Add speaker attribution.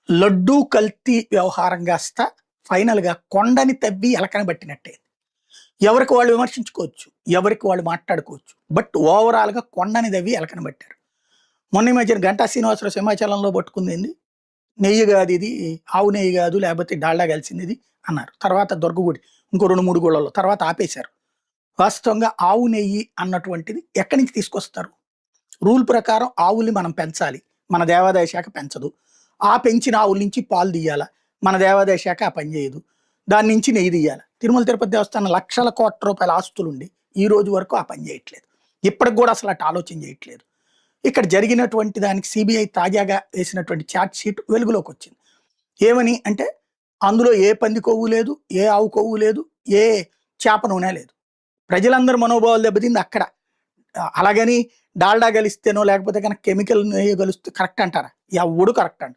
Speaker 1: లడ్డూ కల్తీ వ్యవహారం కాస్త ఫైనల్‌గా కొండని తవ్వి ఎలకని పట్టినట్టే. ఎవరికి వాళ్ళు విమర్శించుకోవచ్చు. ఎవరికి వాళ్ళు మాట్లాడుకోవచ్చు. బట్ ఓవరాల్‌గా కొండని తవ్వి ఎలకని పట్టారు. మొన్న ఈ మధ్యన 'గంటా శ్రీనివాసరావు' సింహాచలంలో పట్టుకుందేంది? నెయ్యి కాదు ఇది, ఆవు నెయ్యి కాదు, లేకపోతే డాల్డా కలిసింది ఇది అన్నారు. తర్వాత దుర్గగుడి ఇంకో 2, 3 గుళ్ళల్లో తర్వాత ఆపేశారు. వాస్తవంగా ఆవు నెయ్యి అన్నటువంటిది ఎక్కడి నుంచి తీసుకొస్తారు? రూల్ ప్రకారం ఆవుల్ని మనం పెంచాలి. మన దేవాదాయ శాఖ పెంచదు. ఆ పెంచిన ఆవుల నుంచి పాలు తీయాల. మన దేవాదాయ శాఖ ఆ పని చేయదు. దాని నుంచి నెయ్యి తీయాల. తిరుమల తిరుపతి దేవస్థానం లక్షల కోట్ల రూపాయల ఆస్తులుండి ఈ రోజు వరకు ఆ పని చేయట్లేదు. ఇప్పటికి కూడా అసలు అటు ఆలోచన చేయట్లేదు. ఇక్కడ జరిగినటువంటి దానికి సిబిఐ తాజాగా వేసినటువంటి ఛార్జ్ షీట్ వెలుగులోకి వచ్చింది. ఏమని అంటే అందులో ఏ పంది కొవ్వు లేదు, ఏ ఆవు కొవ్వు లేదు, ఏ చేప నూనె లేదు. ప్రజలందరూ మనోభావాలు దెబ్బతింది అక్కడ. అలాగని డాల్డా గలిస్తేనో లేకపోతే కనుక కెమికల్ నెయ్యి గలిస్తే కరెక్ట్ అంటారా? ఎవ్వడు కరెక్ట్ అంట.